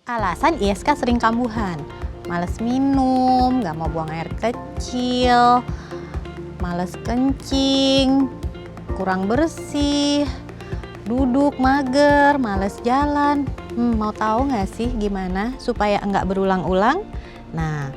Alasan ISK sering kambuhan, males minum, nggak mau buang air kecil, males kencing, kurang bersih, duduk mager, males jalan. Mau tahu nggak sih gimana supaya nggak berulang-ulang? Nah,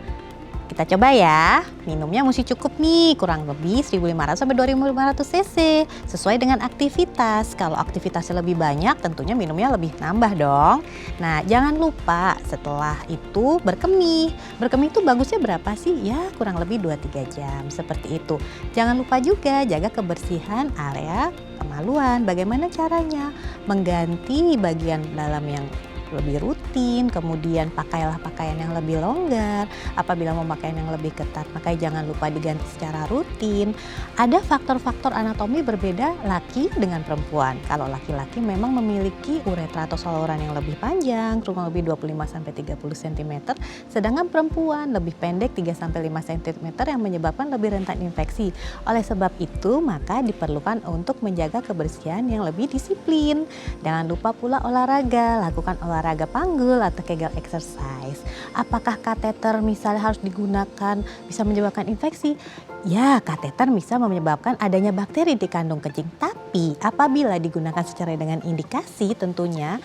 kita coba ya. Minumnya mesti cukup nih, kurang lebih 1.500 sampai 2.500 cc sesuai dengan aktivitas. Kalau aktivitasnya lebih banyak, tentunya minumnya lebih nambah dong. Nah, jangan lupa setelah itu berkemih. Berkemih itu bagusnya berapa sih? Ya, kurang lebih 2-3 jam seperti itu. Jangan lupa juga jaga kebersihan area kemaluan. Bagaimana caranya? Mengganti bagian dalam yang lebih rutin, kemudian pakailah pakaian yang lebih longgar. Apabila mau pakaian yang lebih ketat, maka jangan lupa diganti secara rutin. Ada faktor-faktor anatomi berbeda laki dengan perempuan. Kalau laki-laki memang memiliki uretra atau saluran yang lebih panjang, kurang lebih 25-30 cm, sedangkan perempuan lebih pendek 3-5 cm yang menyebabkan lebih rentan infeksi. Oleh sebab itu, maka diperlukan untuk menjaga kebersihan yang lebih disiplin. Jangan lupa pula olahraga, lakukan olahraga panggul atau Kegel exercise. Apakah kateter misalnya harus digunakan bisa menyebabkan infeksi? Ya, kateter bisa menyebabkan adanya bakteri di kandung kencing. Tapi apabila digunakan secara dengan indikasi, tentunya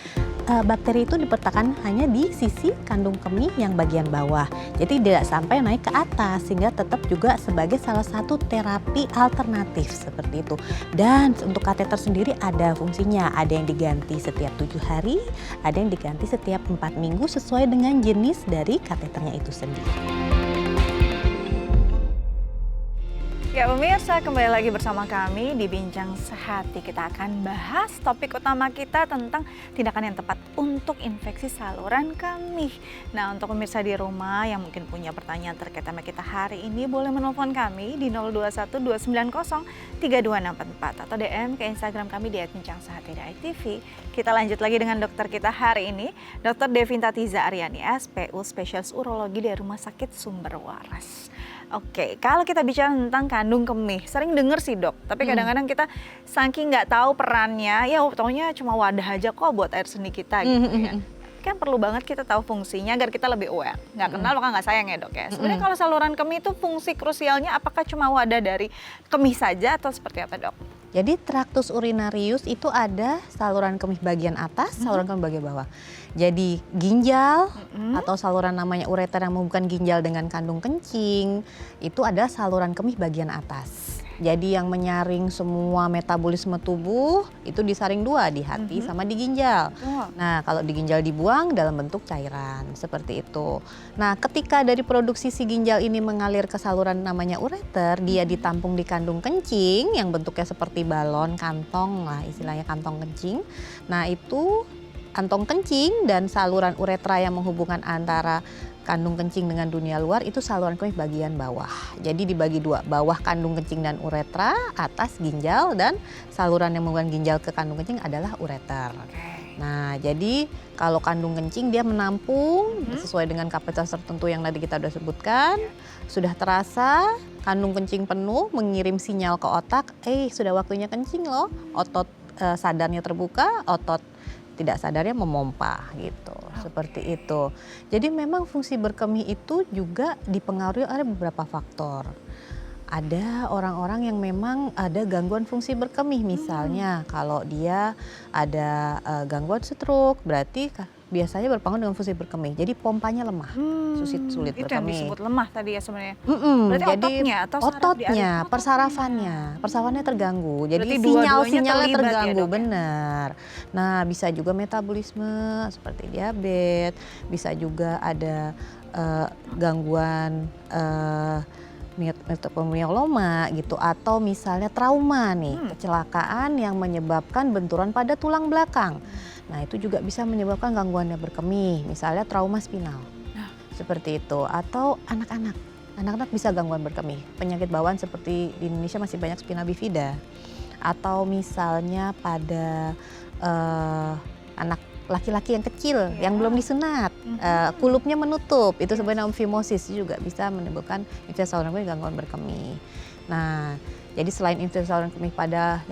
bakteri itu diletakkan hanya di sisi kandung kemih yang bagian bawah. Jadi tidak sampai naik ke atas, sehingga tetap juga sebagai salah satu terapi alternatif seperti itu. Dan untuk kateter sendiri ada fungsinya, ada yang diganti setiap 7 hari, ada yang diganti setiap 4 minggu sesuai dengan jenis dari kateternya itu sendiri. Ya pemirsa, kembali lagi bersama kami di Bincang Sehati. Kita akan bahas topik utama kita tentang tindakan yang tepat untuk infeksi saluran kemih. Nah, untuk pemirsa di rumah yang mungkin punya pertanyaan terkait tema kita hari ini, boleh menelpon kami di 0212903264 atau DM ke Instagram kami di @bincangsehati.tv. Kita lanjut lagi dengan dokter kita hari ini, Dr. Devinta Tiza Aryani, SPU, spesialis urologi dari Rumah Sakit Sumber Waras. Oke, kalau kita bicara tentang kandung kemih, sering denger sih dok, tapi kadang-kadang kita saking nggak tahu perannya, ya taunya cuma wadah aja kok buat air seni kita gitu ya. Kan perlu banget kita tahu fungsinya agar kita lebih aware. Nggak kenal maka nggak sayang ya dok ya. Sebenarnya kalau saluran kemih itu fungsi krusialnya apakah cuma wadah dari kemih saja atau seperti apa dok? Jadi traktus urinarius itu ada saluran kemih bagian atas, saluran kemih bagian bawah. Jadi ginjal atau saluran namanya ureter yang menghubungkan ginjal dengan kandung kencing itu adalah saluran kemih bagian atas. Jadi yang menyaring semua metabolisme tubuh itu disaring dua, di hati sama di ginjal. Nah, kalau di ginjal dibuang dalam bentuk cairan seperti itu. Nah, ketika dari produksi si ginjal ini mengalir ke saluran namanya ureter, dia ditampung di kandung kencing yang bentuknya seperti balon, kantong lah istilahnya, kantong kencing. Nah, itu kantong kencing dan saluran uretra yang menghubungkan antara kandung kencing dengan dunia luar itu saluran kemih bagian bawah. Jadi dibagi dua, bawah kandung kencing dan uretra, atas ginjal, dan saluran yang menghubungkan ginjal ke kandung kencing adalah ureter. Nah, jadi kalau kandung kencing dia menampung sesuai dengan kapasitas tertentu yang tadi kita sudah sebutkan. Sudah terasa kandung kencing penuh mengirim sinyal ke otak, sudah waktunya kencing loh. Otot sadarnya terbuka, otot tidak sadarnya memompa gitu, seperti itu. Jadi memang fungsi berkemih itu juga dipengaruhi oleh beberapa faktor. Ada orang-orang yang memang ada gangguan fungsi berkemih, misalnya kalau dia ada gangguan stroke, berarti biasanya berpengaruh dengan fungsi berkemih. Jadi pompanya lemah, sulit itu berkemih. Yang disebut lemah tadi ya sebenarnya. Berarti Jadi ototnya atau ototnya, persarafannya terganggu. Jadi berarti sinyal-sinyalnya terlibat terganggu, ya, dok, ya? Benar. Nah, bisa juga metabolisme seperti diabetes, bisa juga ada gangguan myeloma gitu, atau misalnya trauma nih, kecelakaan yang menyebabkan benturan pada tulang belakang. Nah, itu juga bisa menyebabkan gangguan yang berkemih, misalnya trauma spinal. Seperti itu, atau anak-anak. Anak-anak bisa gangguan berkemih. Penyakit bawaan seperti di Indonesia masih banyak spina bifida. Atau misalnya pada anak laki-laki yang kecil yang belum disunat, kulupnya menutup, itu sebenarnya emfimosis juga bisa menimbulkan infeksi saluran kemih, gangguan berkemih. Nah, jadi selain infeksi saluran kemih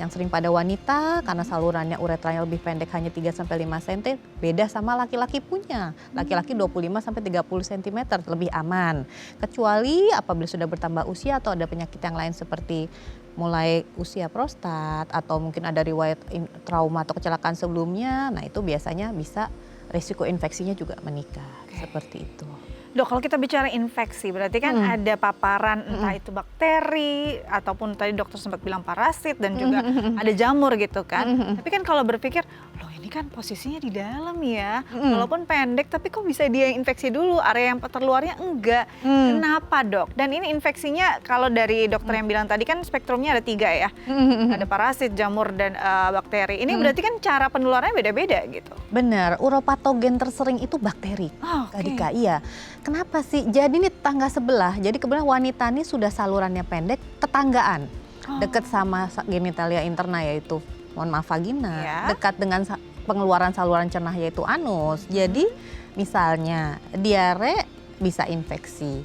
yang sering pada wanita karena salurannya uretranya lebih pendek hanya 3-5 cm, beda sama laki-laki punya. Laki-laki 25-30 cm lebih aman. Kecuali apabila sudah bertambah usia atau ada penyakit yang lain seperti mulai usia prostat atau mungkin ada riwayat trauma atau kecelakaan sebelumnya, nah itu biasanya bisa risiko infeksinya juga meningkat. Seperti itu. Dok, kalau kita bicara infeksi, berarti kan ada paparan entah itu bakteri ataupun tadi dokter sempat bilang parasit dan juga ada jamur gitu kan. Tapi kan kalau berpikir, loh ini kan posisinya di dalam ya, walaupun pendek tapi kok bisa dia infeksi dulu, area yang terluarnya enggak. Kenapa dok? Dan ini infeksinya kalau dari dokter yang bilang tadi kan spektrumnya ada 3 ya. Ada parasit, jamur, dan bakteri. Ini berarti kan cara penularannya beda-beda gitu. Benar, uropatogen tersering itu bakteri. Oh, Kak Dika, iya. Kenapa sih? Jadi ini tetangga sebelah. Jadi kebetulan wanita ini sudah salurannya pendek, tetanggaan. Dekat sama genitalia interna yaitu, mohon maaf, vagina. Ya. Dekat dengan pengeluaran saluran cerna yaitu anus. Jadi misalnya diare bisa infeksi.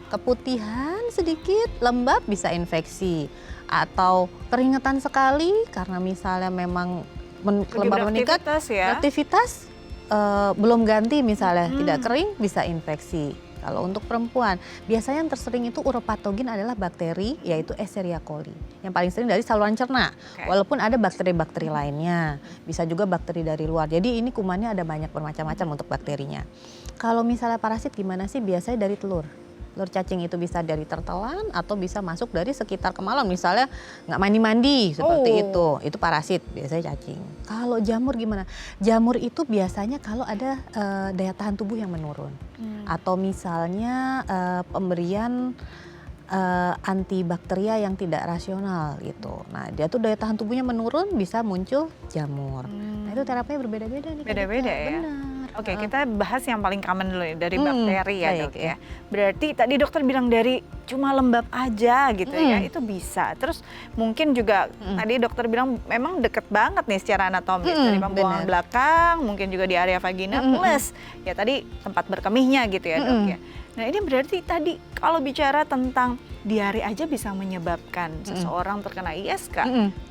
Keputihan sedikit, lembab bisa infeksi. Atau keringetan sekali karena misalnya memang kelembaban meningkat. Aktivitas belum ganti misalnya, tidak kering bisa infeksi. Kalau untuk perempuan, biasanya yang tersering itu uropatogen adalah bakteri, yaitu Escherichia coli. Yang paling sering dari saluran cerna, walaupun ada bakteri-bakteri lainnya. Bisa juga bakteri dari luar, jadi ini kumannya ada banyak bermacam-macam untuk bakterinya. Kalau misalnya parasit gimana sih? Biasanya dari telur. Telur cacing itu bisa dari tertelan atau bisa masuk dari sekitar kemaluan, misalnya nggak mandi-mandi seperti itu parasit, biasanya cacing. Kalau jamur gimana? Jamur itu biasanya kalau ada daya tahan tubuh yang menurun atau misalnya pemberian antibakteria yang tidak rasional gitu. Nah dia tuh daya tahan tubuhnya menurun, bisa muncul jamur. Nah itu terapinya berbeda-beda nih. Beda-beda ya? Benar. Oke, kita bahas yang paling common dulu dari bakteri ya dok ya. Berarti tadi dokter bilang dari cuma lembab aja gitu ya, itu bisa. Terus mungkin juga tadi dokter bilang memang deket banget nih secara anatomis. Dari pembuangan belakang, mungkin juga di area vagina, plus ya tadi tempat berkemihnya gitu ya dok ya. Nah ini berarti tadi kalau bicara tentang diare aja bisa menyebabkan seseorang terkena ISK,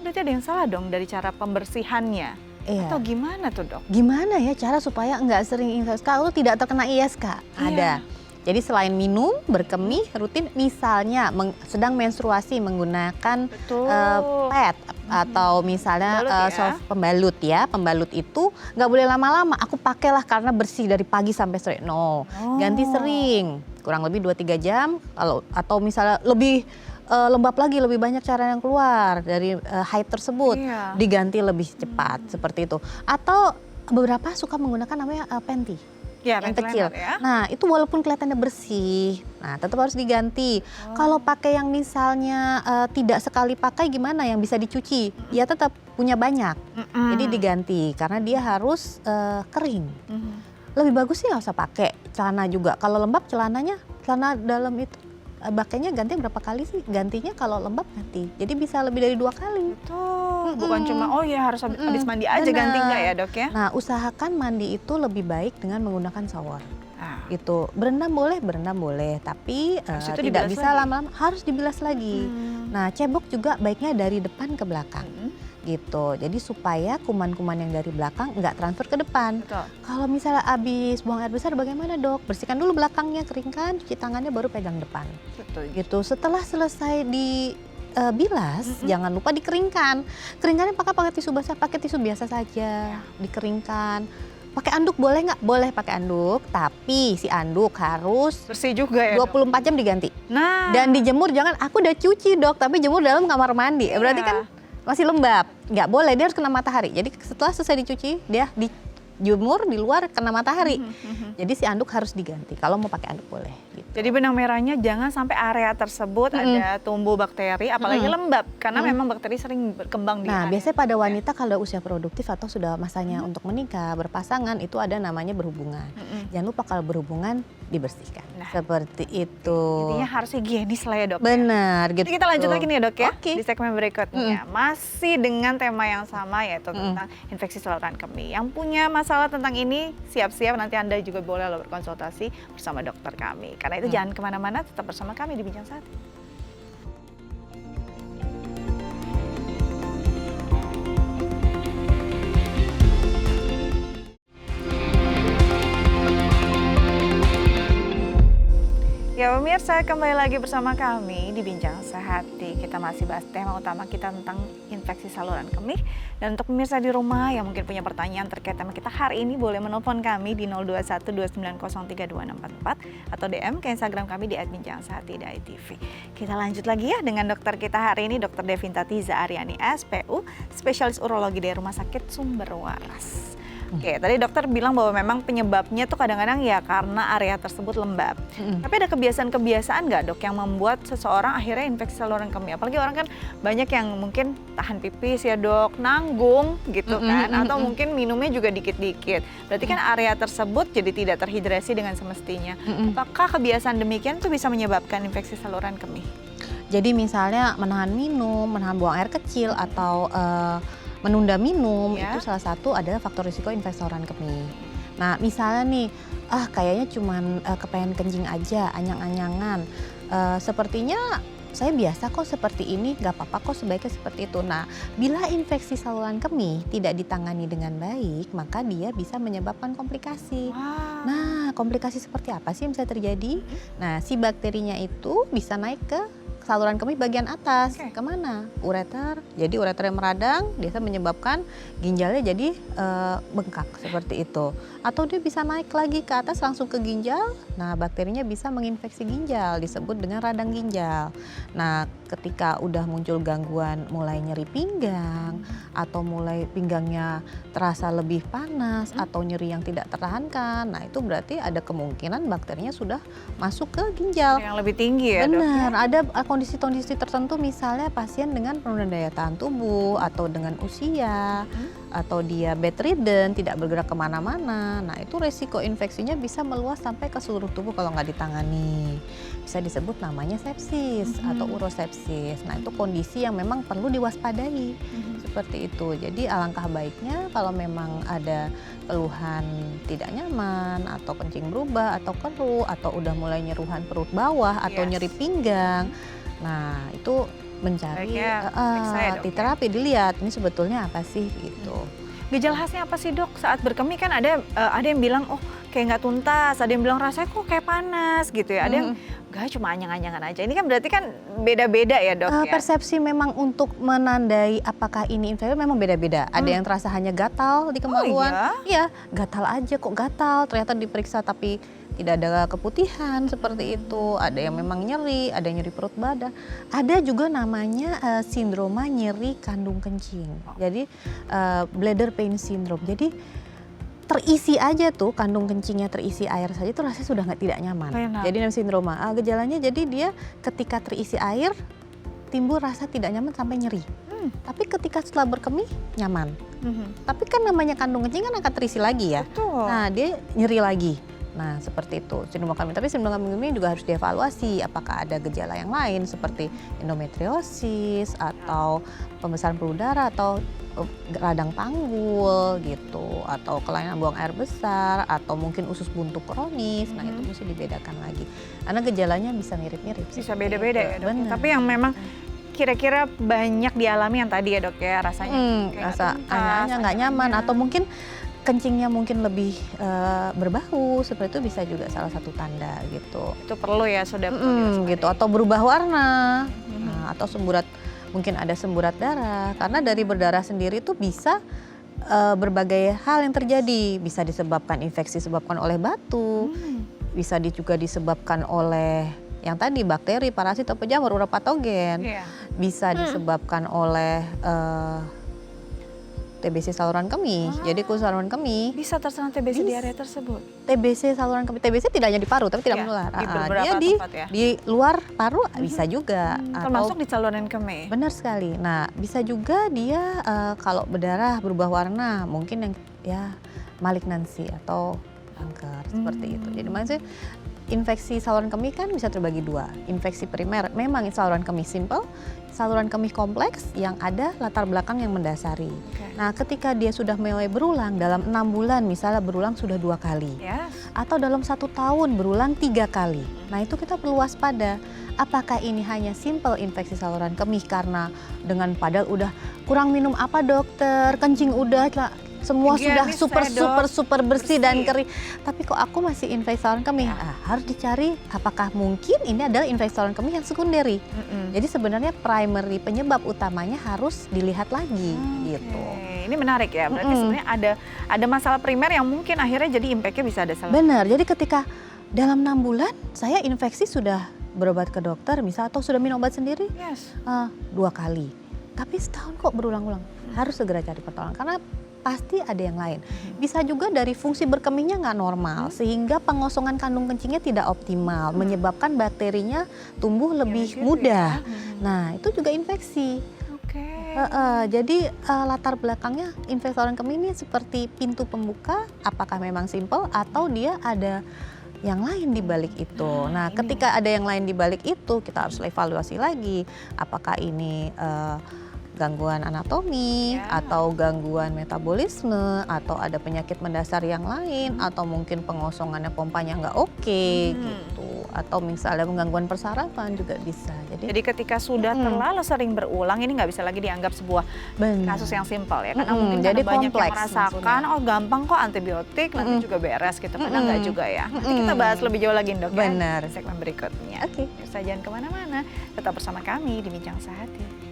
berarti ada yang salah dong dari cara pembersihannya. Iya. Atau gimana tuh dok? Gimana ya cara supaya nggak sering infeksi? Kalau tidak terkena ISK, ada. Jadi selain minum, berkemih, rutin, misalnya sedang menstruasi menggunakan pad atau misalnya pembalut ya. Pembalut itu nggak boleh lama-lama, aku pakailah karena bersih dari pagi sampai sore. No, ganti sering, kurang lebih 2-3 jam. Atau misalnya lebih lembab lagi, lebih banyak cairan yang keluar dari haid tersebut, diganti lebih cepat seperti itu. Atau beberapa suka menggunakan namanya panty yang kecil. Ya? Nah itu walaupun kelihatannya bersih, nah tetap harus diganti. Kalau pakai yang misalnya tidak sekali pakai gimana, yang bisa dicuci, ya tetap punya banyak. Jadi diganti karena dia harus kering. Lebih bagus sih nggak usah pakai celana juga. Kalau lembab celana dalam itu pakainya ganti berapa kali sih? Gantinya kalau lembab ganti. Jadi bisa lebih dari 2 kali. Betul. Bukan cuma harus habis mandi aja ganti enggak ya dok ya? Nah usahakan mandi itu lebih baik dengan menggunakan shower. Gitu. Berendam boleh, tapi tidak bisa lama-lama, harus dibilas lagi. Nah cebok juga baiknya dari depan ke belakang. Gitu. Jadi supaya kuman-kuman yang dari belakang nggak transfer ke depan. Kalau misalnya habis buang air besar bagaimana dok? Bersihkan dulu belakangnya, keringkan, cuci tangannya, baru pegang depan. Betul. Gitu. Setelah selesai dibilas, jangan lupa dikeringkan. Keringkannya pakai tisu basah, pakai tisu biasa saja. Dikeringkan. Pakai anduk boleh nggak? Boleh pakai anduk, tapi si anduk harus bersih juga ya 24 jam diganti. Nah. Dan dijemur, jangan aku udah cuci dok, tapi jemur dalam kamar mandi. Berarti kan masih lembab, nggak boleh, dia harus kena matahari. Jadi setelah selesai dicuci, dia dijemur di luar kena matahari. Jadi si anduk harus diganti, kalau mau pakai anduk boleh. Gitu. Jadi benang merahnya jangan sampai area tersebut ada tumbuh bakteri, apalagi lembab. Karena memang bakteri sering berkembang di area. Biasanya pada wanita kalau usia produktif atau sudah masanya untuk menikah, berpasangan, itu ada namanya berhubungan. Jangan lupa kalau berhubungan dibersihkan. Seperti itu. Intinya harus higienis lah ya dok. Benar. Gitu. Jadi kita lanjut lagi nih ya dok ya. Di segmen berikutnya. Masih dengan tema yang sama, yaitu tentang infeksi saluran kemih. Yang punya masalah tentang ini, siap-siap nanti Anda juga boleh berkonsultasi bersama dokter kami. Karena itu jangan kemana-mana, tetap bersama kami di Bincang Saat. Ya pemirsa, kembali lagi bersama kami di Bincang Sehati. Kita masih bahas tema utama kita tentang infeksi saluran kemih. Dan untuk pemirsa di rumah yang mungkin punya pertanyaan terkait tema kita hari ini, boleh menelpon kami di 02129032644 atau DM ke Instagram kami di @bincang_sehati.tv. Kita lanjut lagi ya dengan dokter kita hari ini, Dr. Devinta Tiza Aryani, SPU, spesialis urologi dari Rumah Sakit Sumber Waras. Oke, tadi dokter bilang bahwa memang penyebabnya tuh kadang-kadang ya karena area tersebut lembab. Tapi ada kebiasaan-kebiasaan nggak dok yang membuat seseorang akhirnya infeksi saluran kemih? Apalagi orang kan banyak yang mungkin tahan pipis ya dok, nanggung gitu kan, atau mungkin minumnya juga dikit-dikit. Berarti kan area tersebut jadi tidak terhidrasi dengan semestinya. Apakah kebiasaan demikian tuh bisa menyebabkan infeksi saluran kemih? Jadi misalnya menahan minum, menahan buang air kecil atau menunda minum, itu salah satu adalah faktor risiko infeksi saluran kemih. Nah misalnya nih, kayaknya cuman kepengen kencing aja, anyang-anyangan, sepertinya saya biasa kok seperti ini, gak apa-apa kok sebaiknya seperti itu. Nah bila infeksi saluran kemih tidak ditangani dengan baik, maka dia bisa menyebabkan komplikasi. Nah komplikasi seperti apa sih yang bisa terjadi? Nah si bakterinya itu bisa naik ke saluran kemih bagian atas, kemana? Ureter. Jadi ureter yang meradang bisa menyebabkan ginjalnya jadi bengkak seperti itu. Atau dia bisa naik lagi ke atas langsung ke ginjal. Nah bakterinya bisa menginfeksi ginjal, disebut dengan radang ginjal. Nah ketika udah muncul gangguan mulai nyeri pinggang, atau mulai pinggangnya terasa lebih panas, atau nyeri yang tidak tertahankan, nah itu berarti ada kemungkinan bakterinya sudah masuk ke ginjal. Yang lebih tinggi ya dok? Benar, ada kondisi-kondisi tertentu misalnya pasien dengan penurunan daya tahan tubuh atau dengan usia atau dia bedridden, tidak bergerak kemana-mana. Nah itu resiko infeksinya bisa meluas sampai ke seluruh tubuh kalau nggak ditangani. Bisa disebut namanya sepsis atau urosepsis. Nah itu kondisi yang memang perlu diwaspadai seperti itu. Jadi alangkah baiknya kalau memang ada keluhan tidak nyaman atau kencing berubah atau keruh atau udah mulai nyeruhan perut bawah atau nyeri pinggang. Nah itu mencari di terapi, dilihat ini sebetulnya apa sih gitu. Gejala khasnya apa sih dok saat berkemih? Kan ada yang bilang oh kayak nggak tuntas, ada yang bilang rasanya kok kayak panas gitu ya, ada yang enggak cuma anyang-anyangan aja. Ini kan berarti kan beda-beda ya dok ya? Persepsi memang untuk menandai apakah ini infeksi memang beda-beda. Ada yang terasa hanya gatal di kemaluan, iya gatal aja kok gatal, ternyata diperiksa tapi tidak ada keputihan seperti itu. Ada yang memang nyeri, ada yang nyeri perut badan. Ada juga namanya sindroma nyeri kandung kencing. Jadi bladder pain syndrome. Jadi terisi aja tuh kandung kencingnya terisi air saja itu rasanya sudah tidak nyaman. Jadi namanya sindroma. Gejalanya jadi dia ketika terisi air timbul rasa tidak nyaman sampai nyeri. Tapi ketika setelah berkemih nyaman. Tapi kan namanya kandung kencing kan akan terisi lagi ya. Nah dia nyeri lagi. Nah seperti itu sindrom kemih. Tapi sindrom kemih juga harus dievaluasi apakah ada gejala yang lain seperti endometriosis atau pembesaran pembuluh darah atau radang panggul gitu, atau kelainan buang air besar atau mungkin usus buntu kronis. Nah itu mesti dibedakan lagi karena gejalanya bisa mirip-mirip. Bisa beda-beda ya dok. Tapi yang memang kira-kira banyak dialami yang tadi ya dok ya, rasanya rasa anaknya nggak nyaman atau mungkin kencingnya mungkin lebih berbau, seperti itu bisa juga salah satu tanda gitu. Itu perlu ya sudah gitu, atau berubah warna, atau semburat, mungkin ada semburat darah. Karena dari berdarah sendiri tuh bisa berbagai hal yang terjadi, bisa disebabkan infeksi disebabkan oleh batu, bisa juga disebabkan oleh yang tadi bakteri, parasit atau jamur urat patogen, bisa disebabkan oleh TBC saluran kemih. Jadi kulit saluran kemih bisa terserang TBC di area tersebut. TBC saluran kemih, TBC tidak hanya di paru tapi tidak menular. Dia di luar paru bisa juga. Termasuk di saluran kemih. Benar sekali. Nah bisa juga dia kalau berdarah berubah warna, mungkin yang ya malignansi atau kanker seperti itu. Jadi maksudnya infeksi saluran kemih kan bisa terbagi dua. Infeksi primer memang saluran kemih simple, saluran kemih kompleks yang ada latar belakang yang mendasari. Nah ketika dia sudah mulai berulang dalam 6 bulan misalnya berulang sudah 2 kali. Atau dalam 1 tahun berulang 3 kali. Nah itu kita perlu waspada. Apakah ini hanya simple infeksi saluran kemih karena dengan padahal udah kurang minum apa dokter, kencing udah semua sudah Higienis super ya, Dok. super bersih dan Bersih. kering. Tapi kok aku masih infeksi saluran kemih? Ya. Harus dicari apakah mungkin ini adalah infeksi saluran kemih yang sekunderi. Jadi sebenarnya primary penyebab utamanya harus dilihat lagi gitu. Ini menarik ya, berarti sebenarnya ada masalah primer yang mungkin akhirnya jadi impact-nya bisa ada salah. Benar. Jadi ketika dalam 6 bulan saya infeksi sudah berobat ke dokter misal atau sudah minum obat sendiri Yes. 2 kali. Tapi setahun kok berulang-ulang. Harus segera cari pertolongan karena pasti ada yang lain. Bisa juga dari fungsi berkemihnya nggak normal sehingga pengosongan kandung kencingnya tidak optimal menyebabkan bakterinya tumbuh lebih gitu mudah. ya. Nah itu juga infeksi. Oke. Jadi latar belakangnya infeksi saluran kemih ini seperti pintu pembuka. Apakah memang simple atau dia ada yang lain di balik itu. Nah, ini. ketika ada yang lain di balik itu, kita harus evaluasi lagi. Apakah ini gangguan anatomi, Ya. atau gangguan metabolisme, atau ada penyakit mendasar yang lain, atau mungkin pengosongannya pompanya nggak oke, gitu. Atau misalnya gangguan persarafan juga bisa. Jadi ketika sudah terlalu sering berulang, ini nggak bisa lagi dianggap sebuah benar. kasus yang simpel ya, karena Mm-mm, mungkin jadi karena banyak yang kompleks merasakan, maksudnya. oh gampang kok antibiotik, nanti juga beres gitu, padahal nggak juga ya. Nanti kita bahas lebih jauh lagi Dok ya, Benar. di segmen berikutnya. Oke. Pemirsa jangan kemana-mana, tetap bersama kami di Bincang Sehati.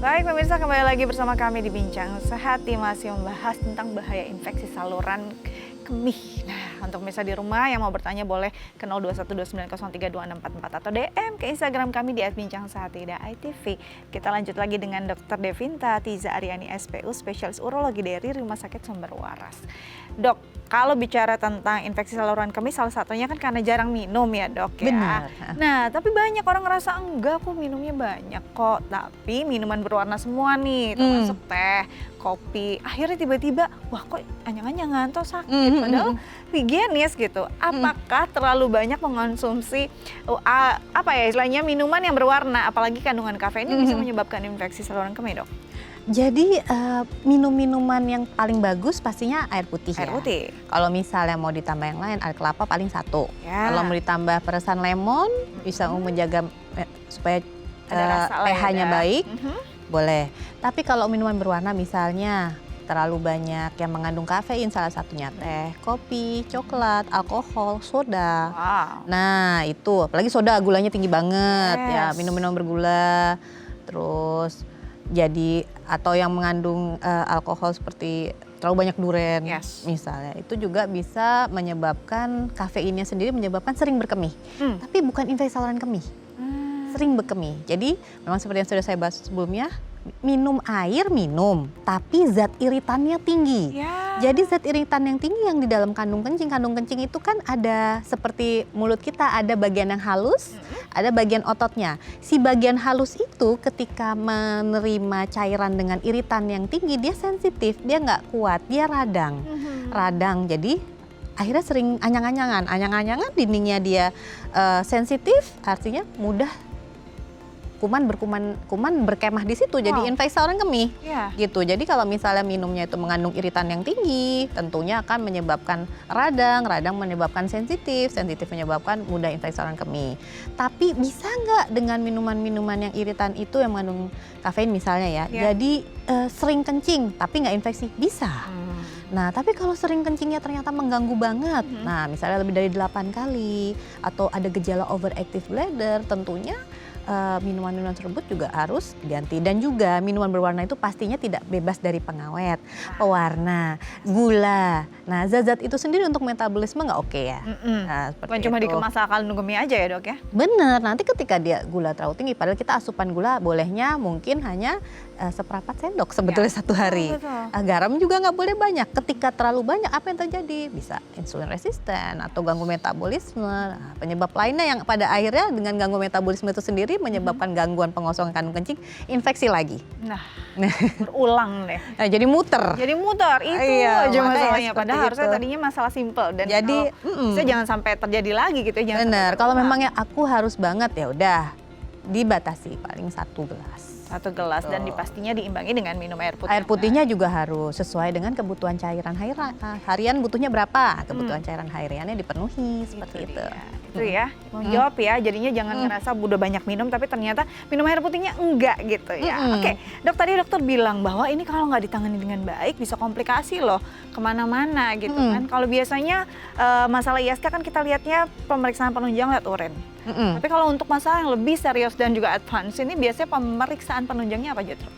Baik pemirsa, kembali lagi bersama kami di Bincang Sehati, masih membahas tentang bahaya infeksi saluran kemih. Nah, untuk pemirsa di rumah yang mau bertanya boleh ke 0212903244 atau DM ke Instagram kami di @bincang_sehati.itv. Kita lanjut lagi dengan Dr. Devinta Tiza Aryani SPU, spesialis urologi dari Rumah Sakit Sumber Waras. Dok, kalau bicara tentang infeksi saluran kemih, salah satunya kan karena jarang minum ya Dok ya. Benar. Nah, tapi banyak orang ngerasa enggak, aku minumnya banyak kok. Tapi minuman berwarna semua nih, termasuk teh, kopi. Akhirnya tiba-tiba, wah kok anyang-anyangan atau sakit. Padahal higienis gitu. Apakah terlalu banyak mengonsumsi apa ya istilahnya minuman yang berwarna, apalagi kandungan kafein ini bisa menyebabkan infeksi saluran kemih Dok? Jadi minum-minuman yang paling bagus pastinya air putih Air ya. putih. Kalau misalnya mau ditambah yang lain, air kelapa paling 1. Ya. Kalau mau ditambah peresan lemon, bisa menjaga supaya Ada rasa lah ya, pH-nya ada. baik, boleh. Tapi kalau minuman berwarna misalnya terlalu banyak yang mengandung kafein, salah satunya teh, kopi, coklat, alkohol, soda. Wow. Nah itu, apalagi soda gulanya tinggi banget ya, Yes. minum-minum bergula. Terus jadi atau yang mengandung alkohol seperti terlalu banyak duren Yes. misalnya, itu juga bisa menyebabkan kafeinnya sendiri menyebabkan sering berkemih. Tapi bukan infeksi saluran kemih, sering berkemih. Jadi memang seperti yang sudah saya bahas sebelumnya, minum air tapi zat iritannya tinggi. Ya. Jadi zat iritan yang tinggi yang di dalam kandung kencing itu kan ada seperti mulut kita, ada bagian yang halus, ada bagian ototnya. Si bagian halus itu ketika menerima cairan dengan iritan yang tinggi, dia sensitif, dia nggak kuat, dia radang. Jadi akhirnya sering anyang-anyangan dindingnya dia sensitif, artinya mudah kuman berkemah di situ, jadi Wow. infeksi saluran kemih. Ya. Gitu. Jadi kalau misalnya minumnya itu mengandung iritan yang tinggi, tentunya akan menyebabkan radang menyebabkan sensitif menyebabkan mudah infeksi saluran kemih. Tapi bisa nggak dengan minuman-minuman yang iritan itu yang mengandung kafein misalnya ya, Ya. jadi sering kencing tapi nggak infeksi? Bisa. Nah, tapi kalau sering kencingnya ternyata mengganggu banget, nah misalnya lebih dari 8 kali, atau ada gejala overactive bladder, tentunya minuman-minuman tersebut juga harus diganti. Dan juga minuman berwarna itu pastinya tidak bebas dari pengawet, pewarna, gula. Nah, zat-zat itu sendiri untuk metabolisme nggak oke ya. Nah, seperti Bukan cuma itu. dikemas kandung kemih aja ya Dok ya? Bener, nanti ketika dia gula terlalu tinggi, padahal kita asupan gula bolehnya mungkin hanya seperempat sendok sebetulnya satu hari. betul. Garam juga nggak boleh banyak. Ketika terlalu banyak, apa yang terjadi? Bisa insulin resisten atau ganggu metabolisme. Nah, penyebab lainnya yang pada akhirnya dengan ganggu metabolisme itu sendiri menyebabkan gangguan pengosongan kandung kencing, infeksi lagi. Nah, berulang deh. Nah, jadi muter. Jadi muter itu Iya, aja makanya masalahnya. seperti Padahal harusnya itu. tadinya masalah simpel dan Jadi, bisa jangan sampai terjadi lagi gitu ya. Jangan Bener, sampai kalau berulang. memangnya aku harus banget ya udah dibatasi paling 1 gelas. 1 gelas dan Betul. pastinya diimbangi dengan minum air putih. Air putihnya juga harus sesuai dengan kebutuhan cairan harian butuhnya berapa, kebutuhan cairan hariannya dipenuhi seperti itu. Itu ya, mau jawab ya. Jadinya jangan ngerasa udah banyak minum tapi ternyata minum air putihnya enggak gitu ya. Oke, dok, tadi dokter bilang bahwa ini kalau nggak ditangani dengan baik bisa komplikasi loh kemana-mana gitu kan. Kalau biasanya masalah ISK kan kita lihatnya pemeriksaan penunjang lihat urin. Tapi kalau untuk masalah yang lebih serius dan juga advance ini biasanya pemeriksaan penunjangnya apa aja, Dok?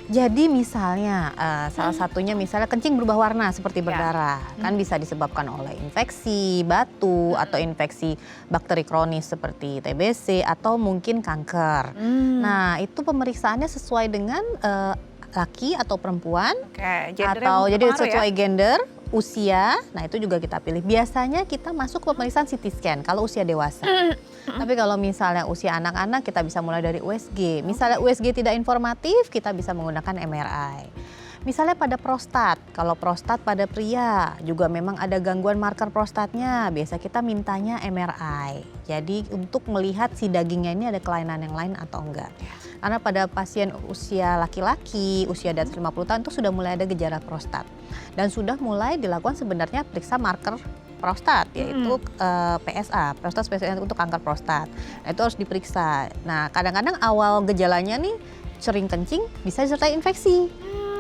Jadi misalnya salah satunya misalnya kencing berubah warna seperti berdarah, kan bisa disebabkan oleh infeksi batu atau infeksi bakteri kronis seperti TBC atau mungkin kanker. Nah, itu pemeriksaannya sesuai dengan laki atau perempuan, Oke, gendernya atau jadi berpengaruh sesuai gender, usia. Nah, itu juga kita pilih. Biasanya kita masuk ke pemeriksaan CT scan kalau usia dewasa. Tapi kalau misalnya usia anak-anak kita bisa mulai dari USG. Misalnya USG tidak informatif, kita bisa menggunakan MRI. Misalnya pada prostat, kalau prostat pada pria juga memang ada gangguan marker prostatnya, biasa kita mintanya MRI. Jadi untuk melihat si dagingnya ini ada kelainan yang lain atau enggak. Karena pada pasien usia laki-laki, usia di atas 50 tahun itu sudah mulai ada gejala prostat. Dan sudah mulai dilakukan sebenarnya periksa marker prostat, yaitu PSA, prostat spesifik untuk kanker prostat. Nah, itu harus diperiksa. Nah, kadang-kadang awal gejalanya nih sering kencing bisa disertai infeksi.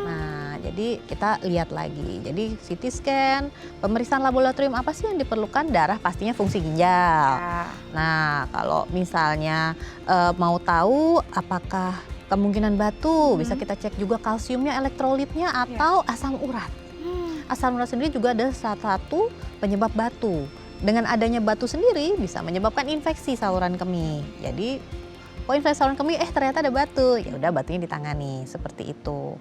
Nah, jadi kita lihat lagi. Jadi CT scan, pemeriksaan laboratorium apa sih yang diperlukan? Darah pastinya fungsi ginjal. Nah, kalau misalnya mau tahu apakah kemungkinan batu, bisa kita cek juga kalsiumnya, elektrolitnya, atau asam urat. Asam urat sendiri juga ada salah satu penyebab batu. Dengan adanya batu sendiri bisa menyebabkan infeksi saluran kemih. Jadi, infeksi saluran kemih, ternyata ada batu, ya udah batunya ditangani seperti itu.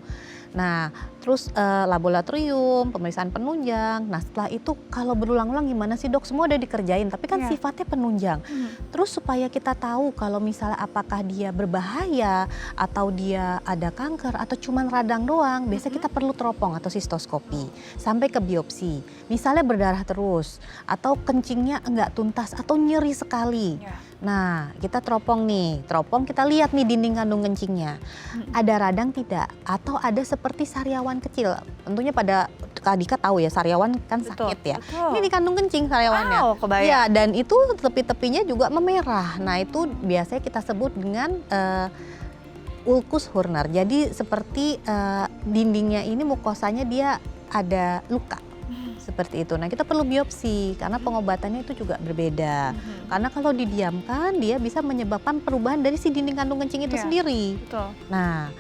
Nah, terus laboratorium, pemeriksaan penunjang. Nah, setelah itu kalau berulang-ulang gimana sih, Dok? Semua udah dikerjain, tapi kan sifatnya penunjang. Terus supaya kita tahu kalau misalnya apakah dia berbahaya atau dia ada kanker atau cuman radang doang, biasanya kita perlu teropong atau sistoskopi sampai ke biopsi. Misalnya berdarah terus atau kencingnya enggak tuntas atau nyeri sekali. Nah, kita teropong nih, kita lihat nih dinding kandung kencingnya. Ada radang tidak? Atau ada seperti sariawan kecil. Tentunya pada Kak Dika tahu ya, sariawan kan sakit ya. Ini di kandung kencing sariawannya. Kebayang. Ya, dan itu tepi-tepinya juga memerah. Nah, itu biasanya kita sebut dengan ulcus Hurner. Jadi seperti dindingnya ini mukosanya dia ada luka. Seperti itu. Nah, kita perlu biopsi karena pengobatannya itu juga berbeda. Karena kalau didiamkan dia bisa menyebabkan perubahan dari si dinding kandung kencing itu sendiri. Betul. Nah,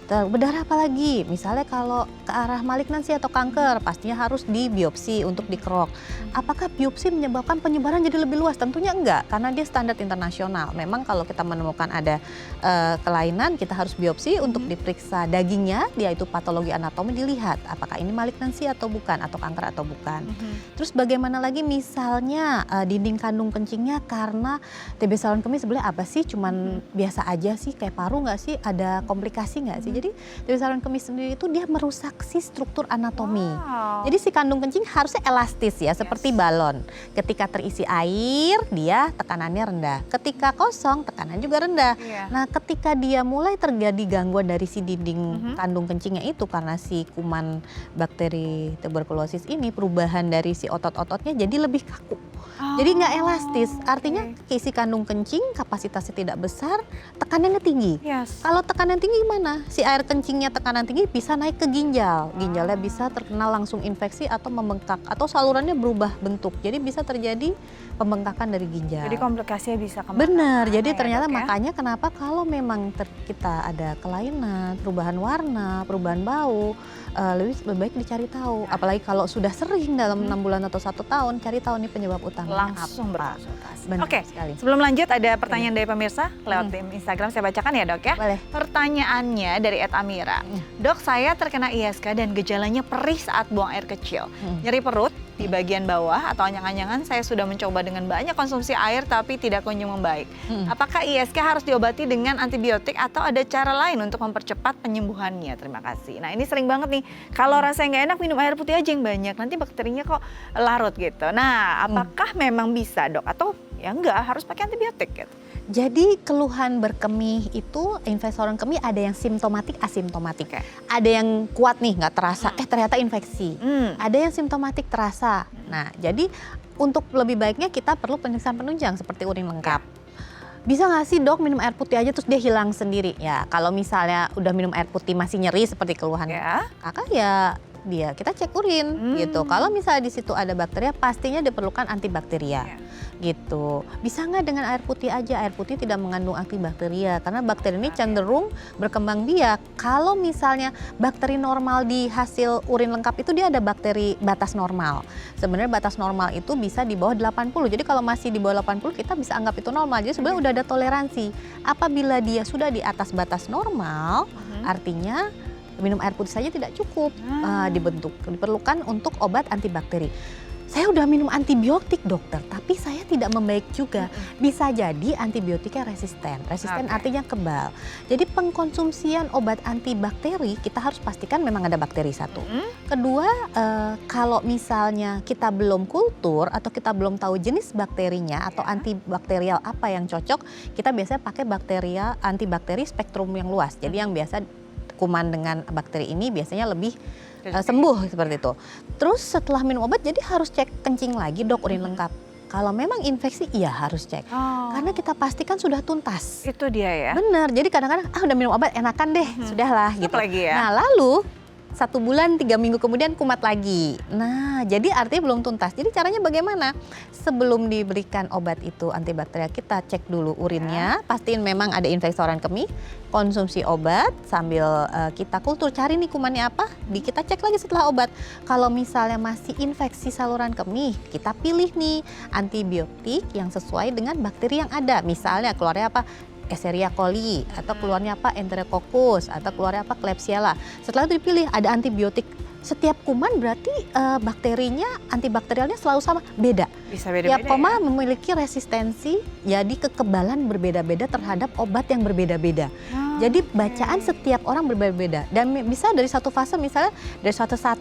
berdarah apa lagi? Misalnya kalau ke arah malignansi atau kanker, pastinya harus dibiopsi untuk dikerok. Apakah biopsi menyebabkan penyebaran jadi lebih luas? Tentunya enggak, karena dia standar internasional. Memang kalau kita menemukan ada kelainan, kita harus biopsi untuk diperiksa dagingnya, yaitu patologi anatomi, dilihat apakah ini malignansi atau bukan, atau kanker atau bukan. Terus bagaimana lagi misalnya dinding kandung kencingnya karena TB saluran kemih sebenarnya apa sih? Cuman biasa aja sih, kayak paru nggak sih? Ada komplikasi nggak sih? Jadi TB saluran kemih sendiri itu dia merusak si struktur anatomi. Jadi si kandung kencing harusnya elastis ya, seperti balon. Ketika terisi air, dia tekanannya rendah. Ketika kosong, tekanan juga rendah. Nah, ketika dia mulai terjadi gangguan dari si dinding kandung kencingnya itu karena si kuman bakteri tuberkulosis ini, perubahan dari si otot-ototnya jadi lebih kaku. Jadi nggak elastis, artinya isi kandung kencing kapasitasnya tidak besar, tekanannya tinggi. Kalau tekanan tinggi gimana? Si air kencingnya tekanan tinggi bisa naik ke ginjal. Ginjalnya bisa terkena langsung infeksi atau membengkak atau salurannya berubah bentuk. Jadi bisa terjadi pembengkakan dari ginjal. Jadi komplikasinya bisa kemana? Benar, jadi ternyata makanya kenapa kalau memang kita ada kelainan, perubahan warna, perubahan bau, lebih baik dicari tahu. Apalagi kalau sudah sering dalam 6 bulan atau 1 tahun, cari tahu nih penyebab utamanya langsung apa. berkonsultasi. Benar Oke, sekali. sebelum lanjut ada pertanyaan dari pemirsa lewat tim Instagram, saya bacakan ya, Dok ya. Boleh. Pertanyaannya dari @amira. Dok, saya terkena ISK dan gejalanya perih saat buang air kecil. Nyeri perut di bagian bawah atau anyang-anyangan. Saya sudah mencoba dengan banyak konsumsi air tapi tidak kunjung membaik. Apakah ISK harus diobati dengan antibiotik atau ada cara lain untuk mempercepat penyembuhannya? Terima kasih. Nah, ini sering banget nih, kalau rasanya nggak enak minum air putih aja yang banyak, nanti bakterinya kok larut gitu. Nah, apakah memang bisa, Dok? Atau ya enggak harus pakai antibiotik gitu. Jadi keluhan berkemih itu infeksi saluran kemih ada yang simptomatik, asimptomatik. Oke. Ada yang kuat nih nggak terasa, ternyata infeksi. Ada yang simptomatik terasa. Nah, jadi untuk lebih baiknya kita perlu pemeriksaan penunjang seperti urin lengkap. Bisa nggak sih dok minum air putih aja terus dia hilang sendiri? Ya kalau misalnya udah minum air putih masih nyeri seperti keluhan kakak ya kita cek urin gitu. Kalau misalnya di situ ada bakteria pastinya diperlukan antibakteria gitu. Bisa nggak dengan air putih aja? Air putih tidak mengandung antibakteria karena bakteri ini cenderung berkembang biak. Kalau misalnya bakteri normal di hasil urin lengkap itu dia ada bakteri batas normal. Sebenarnya batas normal itu bisa di bawah 80. Jadi kalau masih di bawah 80 kita bisa anggap itu normal. Jadi sebenarnya udah ada toleransi. Apabila dia sudah di atas batas normal, artinya minum air putih saja tidak cukup, diperlukan untuk obat antibakteri. Saya udah minum antibiotik dokter, tapi saya tidak membaik juga. Bisa jadi antibiotiknya resisten artinya kebal. Jadi pengkonsumsian obat antibakteri kita harus pastikan memang ada bakteri satu. Kedua, kalau misalnya kita belum kultur atau kita belum tahu jenis bakterinya atau antibakterial apa yang cocok, kita biasanya pakai antibakteri spektrum yang luas. Jadi yang biasa kuman dengan bakteri ini biasanya lebih sembuh seperti itu. Terus setelah minum obat jadi harus cek kencing lagi dok, urin lengkap. Kalau memang infeksi iya harus cek. Karena kita pastikan sudah tuntas. Itu dia ya. Bener, jadi kadang-kadang udah minum obat enakan deh, sudahlah gitu. Lagi ya. Nah lalu 1 bulan 3 minggu kemudian kumat lagi. Nah jadi artinya belum tuntas. Jadi caranya bagaimana? Sebelum diberikan obat itu antibakterial kita cek dulu urinnya, pastiin memang ada infeksi saluran kemih, konsumsi obat sambil kita kultur cari nih kumannya apa, kita cek lagi setelah obat. Kalau misalnya masih infeksi saluran kemih, kita pilih nih antibiotik yang sesuai dengan bakteri yang ada. Misalnya keluarnya apa? Escherichia coli atau keluarnya apa Enterococcus atau keluarnya apa Klebsiella. Setelah itu dipilih ada antibiotik. Setiap kuman berarti bakterinya antibakterialnya selalu sama, beda. Bisa beda-beda. Tiap koma memiliki resistensi, jadi kekebalan berbeda-beda terhadap obat yang berbeda-beda. Jadi bacaan setiap orang berbeda-beda dan bisa dari satu fase misalnya dari fase 1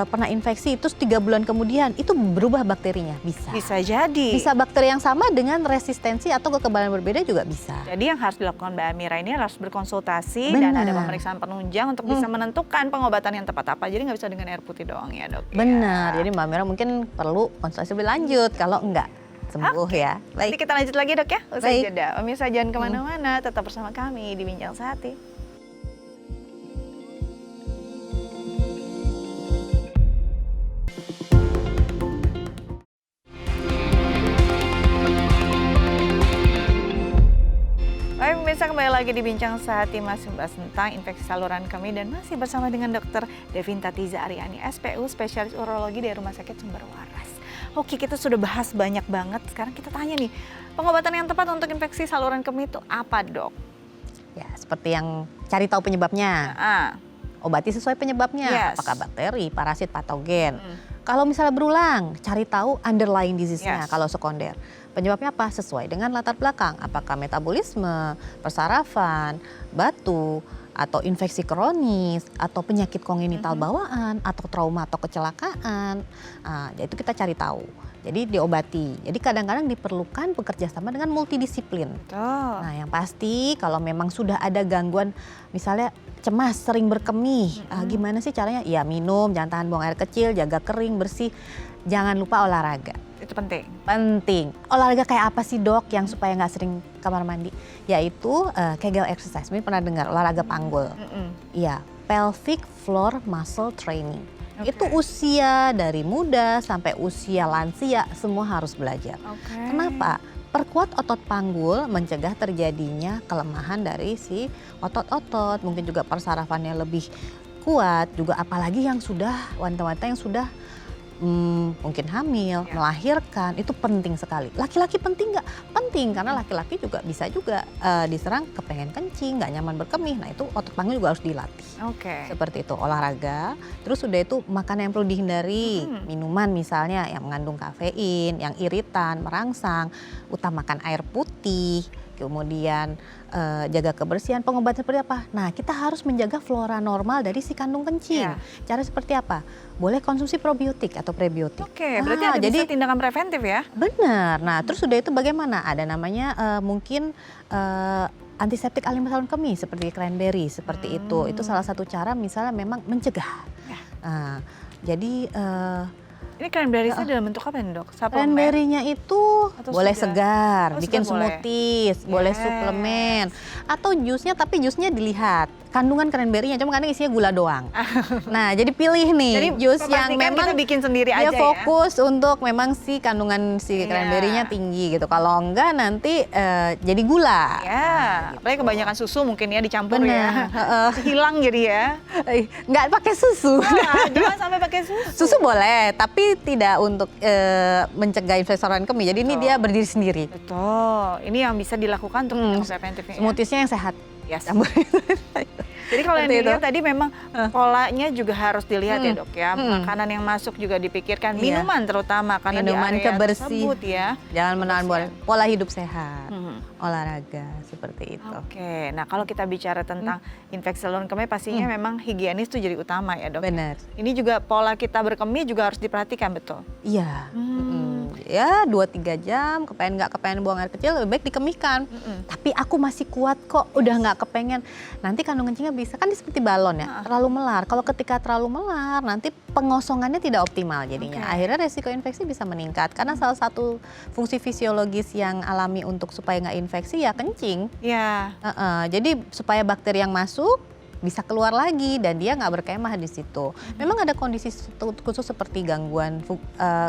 pernah infeksi terus 3 bulan kemudian itu berubah bakterinya, bisa. Bisa jadi. Bisa bakteri yang sama dengan resistensi atau kekebalan berbeda juga bisa. Jadi yang harus dilakukan Mbak Amira ini harus berkonsultasi dan ada pemeriksaan penunjang untuk bisa menentukan pengobatan yang tepat apa. Jadi nggak bisa dengan air putih doang ya dok. Benar, jadi Mbak Amira mungkin perlu konsultasi lebih lanjut kalau enggak sembuh ya. Baik. Nanti kita lanjut lagi dok ya, usai jeda. Pemirsa jangan kemana-mana, tetap bersama kami di Bincang Sehati. Baik pemirsa, kembali lagi di Bincang Sehati, masih membahas tentang infeksi saluran kemih dan masih bersama dengan Dr. Devinta Tiza Aryani, SPU, spesialis urologi dari Rumah Sakit Sumber Waras. Oke, kita sudah bahas banyak banget. Sekarang kita tanya nih, pengobatan yang tepat untuk infeksi saluran kemih itu apa dok? Ya, seperti yang cari tahu penyebabnya. Obati sesuai penyebabnya, apakah bakteri, parasit, patogen. Kalau misalnya berulang, cari tahu underlying disease-nya kalau sekunder. Penyebabnya apa? Sesuai dengan latar belakang. Apakah metabolisme, persarafan, batu, atau infeksi kronis, atau penyakit kongenital bawaan, atau trauma atau kecelakaan. Itu kita cari tahu. Jadi diobati. Jadi kadang-kadang diperlukan bekerja sama dengan multidisiplin. Nah yang pasti kalau memang sudah ada gangguan misalnya cemas, sering berkemih, gimana sih caranya? Ya minum, jangan tahan buang air kecil, jaga kering, bersih. Jangan lupa olahraga. Itu penting? Penting. Olahraga kayak apa sih dok yang supaya nggak sering kamar mandi? Yaitu Kegel exercise, mungkin pernah dengar olahraga panggul. Iya, pelvic floor muscle training. Itu usia dari muda sampai usia lansia semua harus belajar. Kenapa? Perkuat otot panggul mencegah terjadinya kelemahan dari si otot-otot, mungkin juga persarafannya lebih kuat, juga apalagi yang sudah wanita-wanita yang sudah mungkin hamil, melahirkan, itu penting sekali. Laki-laki penting nggak? Penting, karena laki-laki juga bisa juga diserang kepengen kencing, nggak nyaman berkemih. Nah itu otot panggul juga harus dilatih. Seperti itu, olahraga. Terus udah itu makanan yang perlu dihindari, minuman misalnya yang mengandung kafein, yang iritan, merangsang. Utamakan air putih, kemudian jaga kebersihan, pengobatan seperti apa? Nah, kita harus menjaga flora normal dari si kandung kencing. Iya. Cara seperti apa? Boleh konsumsi probiotik atau prebiotik. Oke, berarti ada bisa tindakan preventif ya? Benar. Nah, terus udah itu bagaimana? Ada namanya mungkin antiseptik alami saluran kemih seperti cranberry seperti itu. Itu salah satu cara misalnya memang mencegah. Ya. Nah, jadi Ini cranberry-nya dalam bentuk apa nih dok? Suplemen? cranberry-nya itu Atau boleh sudah? segar, Oh, bikin segar boleh. smoothies, boleh Yes. suplemen, atau jusnya, tapi jusnya dilihat kandungan cranberry-nya, cuma kadang isinya gula doang. Nah, jadi pilih nih Jadi jus yang pastikan memang kita bikin sendiri dia aja fokus untuk memang si kandungan si Iya. cranberry-nya tinggi gitu. Kalau enggak nanti jadi gula. ya. Ya, Gitu. apalagi kebanyakan susu mungkin ya dicampur Bener. ya. Hilang jadi ya. Nggak pakai susu. Wah, jangan sampai pakai susu. Susu boleh, tapi tidak untuk mencegah infeksi saluran kemih. Jadi ini Betul. dia berdiri sendiri. Betul, ini yang bisa dilakukan untuk preventifnya. Smoothiesnya yang sehat. Yes. Campur. Jadi kalau yang Seperti dilihat itu. tadi memang polanya juga harus dilihat ya dok ya. Hmm. Makanan yang masuk juga dipikirkan, Iya. minuman terutama karena Minuman di area kebersih. tersebut ya. Jangan menahan pola hidup sehat, Hmm. olahraga seperti itu. Oke, nah kalau kita bicara tentang infeksi saluran kemih pastinya memang higienis itu jadi utama ya dok. Benar. Ini juga pola kita berkemih juga harus diperhatikan betul. Iya. Ya 2-3 jam, nggak kepengen buang air kecil, lebih baik dikemihkan. Tapi aku masih kuat kok, udah nggak kepengen. Nanti kandung kencingnya bisa, kan dia seperti balon ya, terlalu melar. Kalau ketika terlalu melar, nanti pengosongannya tidak optimal jadinya. Oke. Akhirnya resiko infeksi bisa meningkat. Karena salah satu fungsi fisiologis yang alami untuk supaya nggak infeksi ya kencing. Ya. Jadi supaya bakteri yang masuk bisa keluar lagi dan dia nggak berkemah di situ. Memang ada kondisi khusus seperti gangguan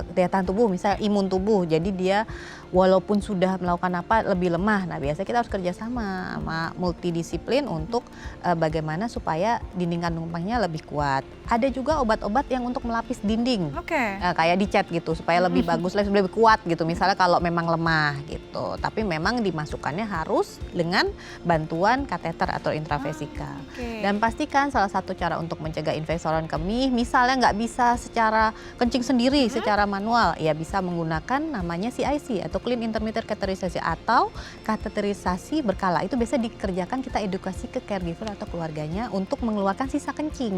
daya tahan tubuh, misalnya imun tubuh. Jadi dia walaupun sudah melakukan apa lebih lemah. Nah biasanya kita harus kerjasama sama multidisiplin untuk bagaimana supaya dinding kandung kencingnya lebih kuat. Ada juga obat-obat yang untuk melapis dinding. Oke. Kayak dicat gitu supaya lebih bagus, lebih kuat gitu. Misalnya kalau memang lemah gitu. Tapi memang dimasukkannya harus dengan bantuan kateter atau intravesikal. Oke. Dan pastikan salah satu cara untuk mencegah infeksi saluran kemih, misalnya nggak bisa secara kencing sendiri, secara manual, ya bisa menggunakan namanya CIC atau Clean Intermittent Catheterization atau kateterisasi berkala. Itu biasa dikerjakan, kita edukasi ke caregiver atau keluarganya untuk mengeluarkan sisa kencing.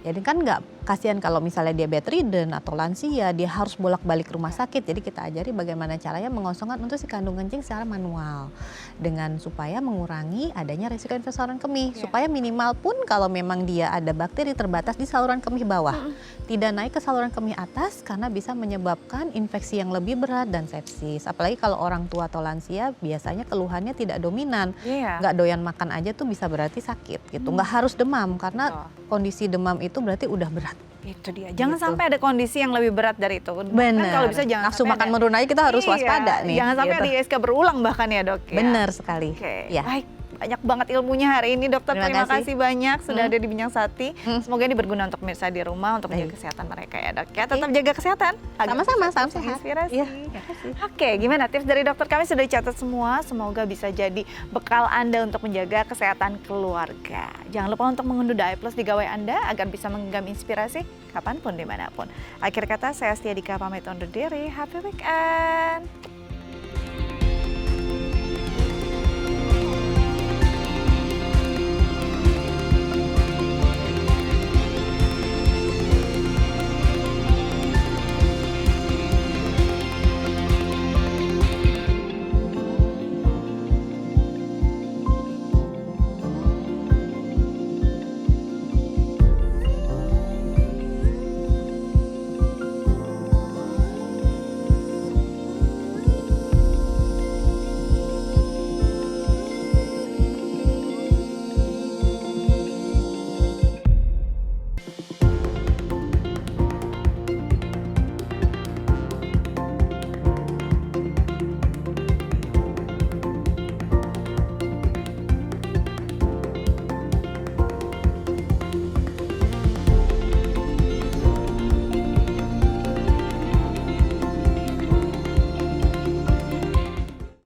Jadi kan nggak kasihan kalau misalnya diabetes ridden atau lansia, dia harus bolak-balik rumah sakit. Jadi kita ajari bagaimana caranya mengosongkan untuk si kandung kencing secara manual. Dengan supaya mengurangi adanya resiko infeksi saluran kemih. Supaya minimal pun kalau memang dia ada bakteri terbatas di saluran kemih bawah. Tidak naik ke saluran kemih atas karena bisa menyebabkan infeksi yang lebih berat dan sepsis. Apalagi kalau orang tua atau lansia biasanya keluhannya tidak dominan. Iya. Nggak doyan makan aja tuh bisa berarti sakit gitu. Nggak harus demam karena kondisi demam itu berarti udah berat. Itu dia. Jangan Gitu. sampai ada kondisi yang lebih berat dari itu. Bahkan Bener. kalau bisa jangan Nafsu sampai makan ada- menurun aja kita harus Iya, waspada nih. Jangan sampai gitu. ada ISK berulang bahkan ya dok. Ya? Bener sekali. Oke, Ya. baik. Banyak banget ilmunya hari ini dokter. Terima Terima kasih. kasih banyak sudah ada di Bincang Sakti. Semoga ini berguna untuk pemirsa di rumah untuk menjaga Baik. kesehatan mereka ya dok. Ya tetap jaga kesehatan. agar Sama-sama, bisa salam terus sehat. menginspirasi. Iya, terima kasih. Oke, gimana tips dari dokter kami sudah dicatat semua. Semoga bisa jadi bekal Anda untuk menjaga kesehatan keluarga. Jangan lupa untuk mengunduh The iPlus di gawai Anda agar bisa menggenggam inspirasi kapanpun dimanapun. Akhir kata saya Setia Dika pamit undur diri. Happy weekend.